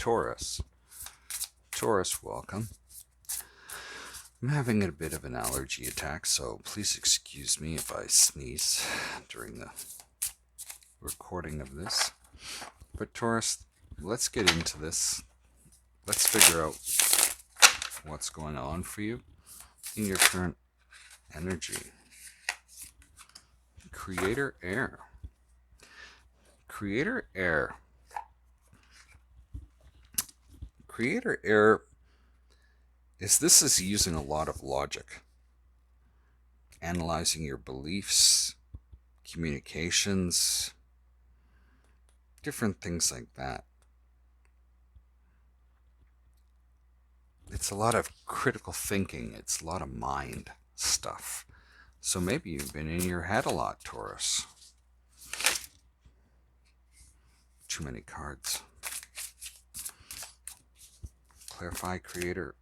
Taurus. Taurus, welcome. I'm having a bit of an allergy attack, so please excuse me if I sneeze during the recording of this. But Taurus, let's get into this. Let's figure out what's going on for you in your current energy. Creator Air. Creator Air. Creator Air is using a lot of logic, analyzing your beliefs, communications, different things like that. It's a lot of critical thinking. It's a lot of mind stuff. So maybe you've been in your head a lot, Taurus. Too many cards. Clarify, Creator.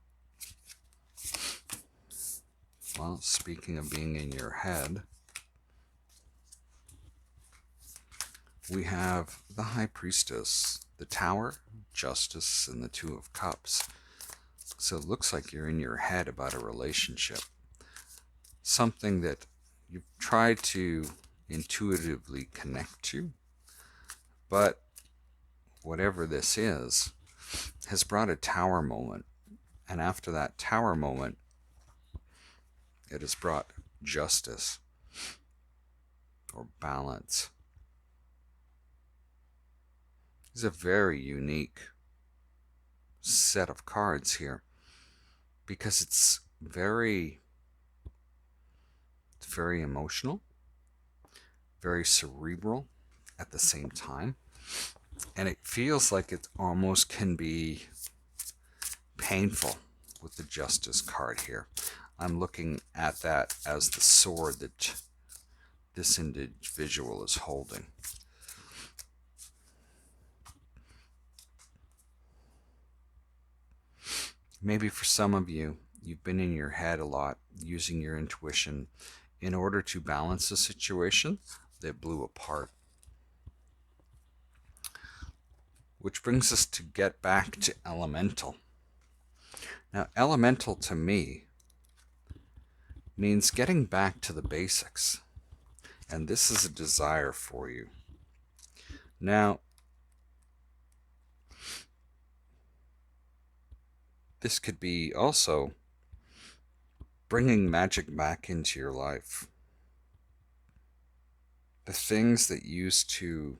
Well, speaking of being in your head, we have the High Priestess, the Tower, Justice, and the Two of Cups. So it looks like you're in your head about a relationship. Something that you've tried to intuitively connect to, but whatever this is, has brought a tower moment. And after that tower moment, it has brought justice or balance. It's a very unique set of cards here because it's very emotional, very cerebral at the same time. And it feels like it almost can be painful with the Justice card here. I'm looking at that as the sword that this individual is holding. Maybe for some of you, you've been in your head a lot, using your intuition in order to balance a situation that blew apart. Which brings us to get back to elemental. Now, elemental to me means getting back to the basics. And this is a desire for you. Now, this could be also bringing magic back into your life. The things that you used to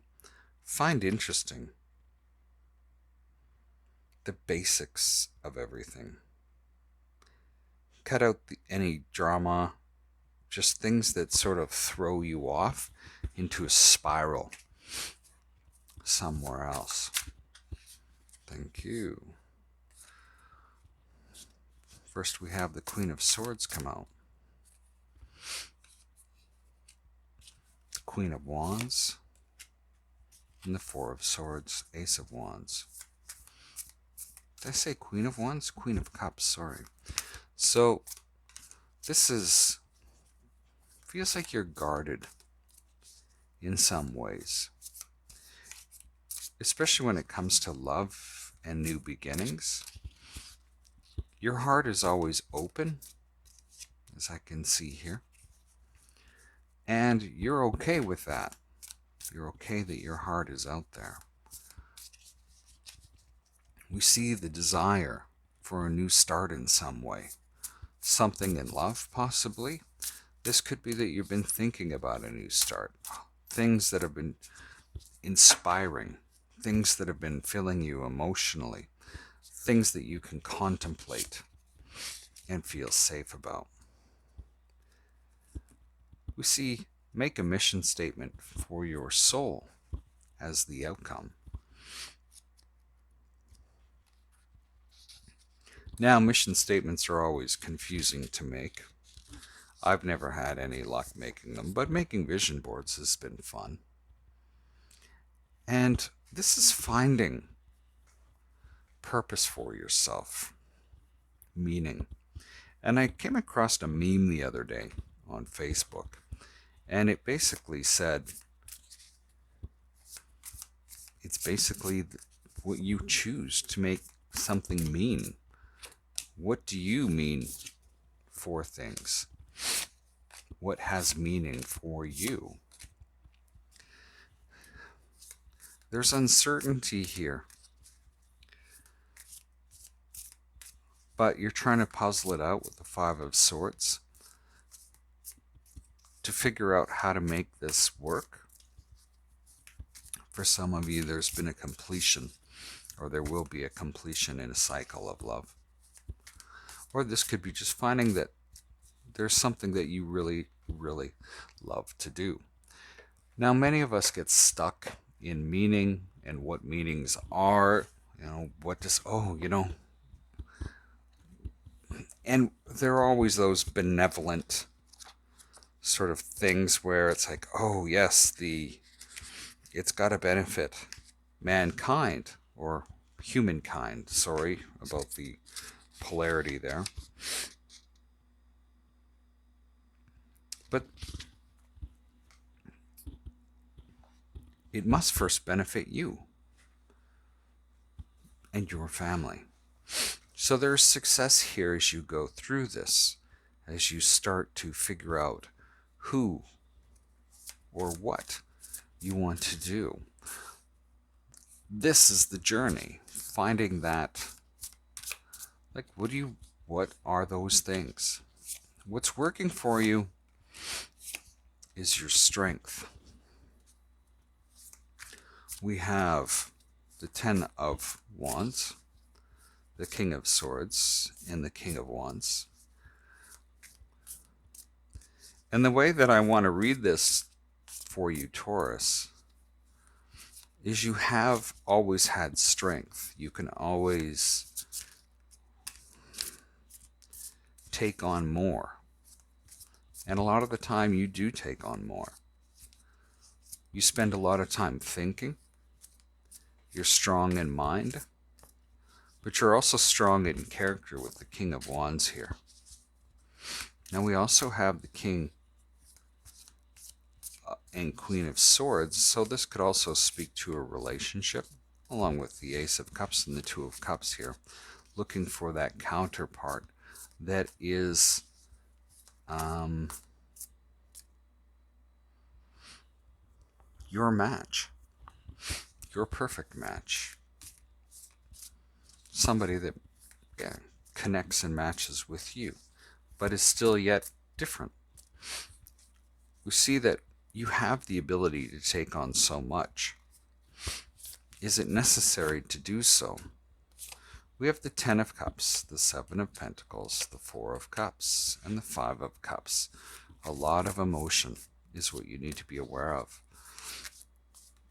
find interesting. The basics of everything. Cut out any drama, just things that sort of throw you off into a spiral somewhere else. Thank you. First we have the Queen of Swords come out. The Queen of Wands. And the Four of Swords, Ace of Wands. Did I say Queen of Wands? Queen of Cups, sorry. So, this feels like you're guarded in some ways. Especially when it comes to love and new beginnings. Your heart is always open, as I can see here. And you're okay with that. You're okay that your heart is out there. We see the desire for a new start in some way. Something in love, possibly. This could be that you've been thinking about a new start. Things that have been inspiring. Things that have been filling you emotionally. Things that you can contemplate and feel safe about. We see make a mission statement for your soul as the outcome. Now, mission statements are always confusing to make. I've never had any luck making them, but making vision boards has been fun. And this is finding purpose for yourself, meaning. And I came across a meme the other day on Facebook, and it basically said, it's basically what you choose to make something mean. What do you mean for things? What has meaning for you? There's uncertainty here, but you're trying to puzzle it out with the Five of Swords to figure out how to make this work. For some of you, there's been a completion, or there will be a completion in a cycle of love. Or this could be just finding that there's something that you really, really love to do. Now, many of us get stuck in meaning and what meanings are, what does, and there are always those benevolent sort of things where it's like, oh yes, it's got to benefit mankind, or humankind, sorry about the polarity there. But it must first benefit you and your family. So there's success here as you go through this, as you start to figure out who or what you want to do. This is the journey, finding that, like, what are those things? What's working for you is your strength. We have the Ten of Wands, the King of Swords, and the King of Wands. And the way that I want to read this for you, Taurus, is you have always had strength. You can always take on more. And a lot of the time you do take on more. You spend a lot of time thinking. You're strong in mind. But you're also strong in character with the King of Wands here. Now we also have the King and Queen of Swords, so this could also speak to a relationship, along with the Ace of Cups and the Two of Cups here, looking for that counterpart that is your match, your perfect match, somebody that connects and matches with you, but is still yet different. We see that you have the ability to take on so much. Is it necessary to do so? We have the Ten of Cups, the Seven of Pentacles, the Four of Cups, and the Five of Cups. A lot of emotion is what you need to be aware of.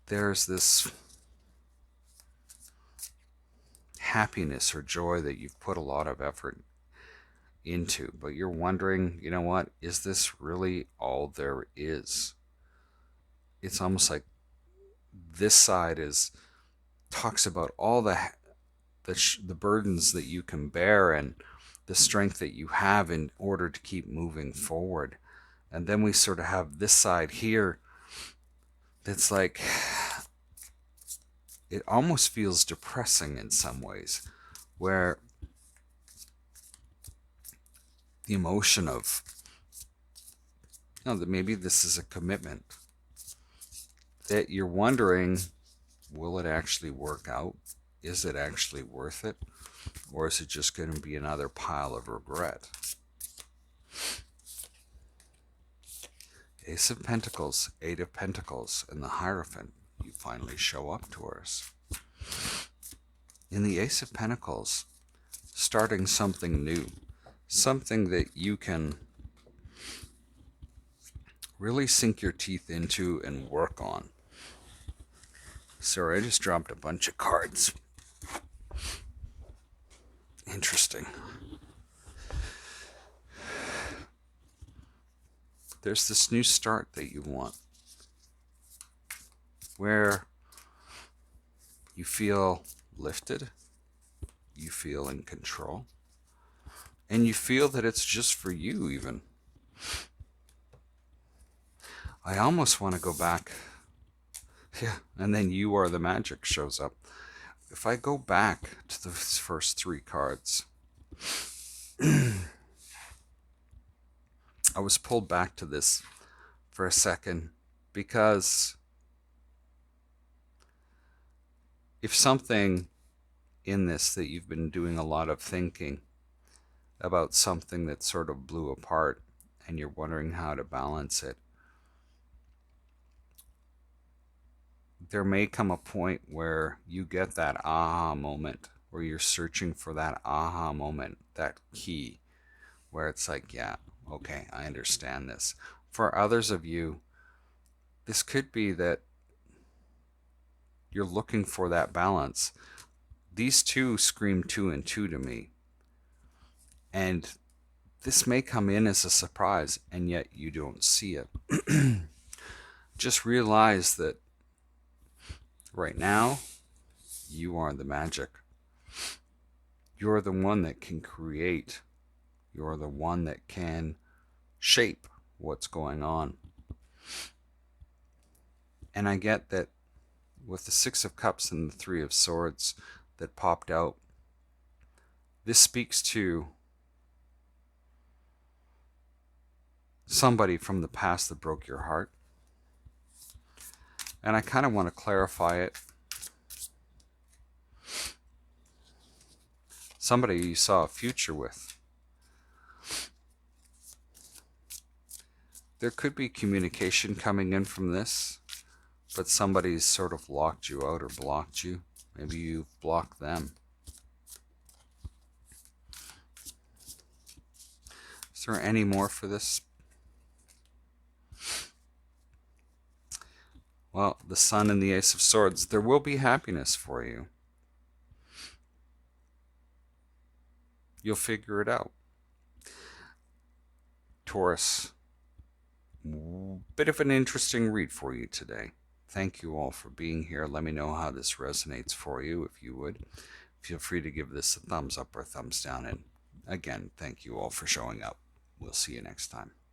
There's this happiness or joy that you've put a lot of effort into, but you're wondering, you know what, is this really all there is? It's almost like this side talks about all the burdens that you can bear and the strength that you have in order to keep moving forward. And then we sort of have this side here that's like, it almost feels depressing in some ways, where the emotion of, that maybe this is a commitment, that you're wondering, will it actually work out? Is it actually worth it? Or is it just going to be another pile of regret? Ace of Pentacles, Eight of Pentacles, and the Hierophant. You finally show up, Taurus. In the Ace of Pentacles, starting something new, something that you can really sink your teeth into and work on. Sorry, I just dropped a bunch of cards. Interesting. There's this new start that you want, where you feel lifted, you feel in control, and you feel that it's just for you even. I almost want to go back, and then You Are the Magic shows up. if I go back to the first three cards, I was pulled back to this for a second because if something in this that you've been doing a lot of thinking about something that sort of blew apart and you're wondering how to balance it, there may come a point where you get that aha moment, where you're searching for that aha moment, that key, where it's like, yeah, okay, I understand this. For others of you, this could be that you're looking for that balance. These two scream 2 and 2 to me. And this may come in as a surprise, and yet you don't see it. Just realize that right now, you are the magic. You're the one that can create. You're the one that can shape what's going on. And I get that with the Six of Cups and the Three of Swords that popped out, this speaks to somebody from the past that broke your heart. And I kind of want to clarify it. Somebody you saw a future with. There could be communication coming in from this, but somebody's sort of locked you out or blocked you. Maybe you've blocked them. Is there any more for this? Well, the Sun and the Ace of Swords. There will be happiness for you. You'll figure it out. Taurus. Bit of an interesting read for you today. Thank you all for being here. Let me know how this resonates for you, if you would. Feel free to give this a thumbs up or thumbs down. And again, thank you all for showing up. We'll see you next time.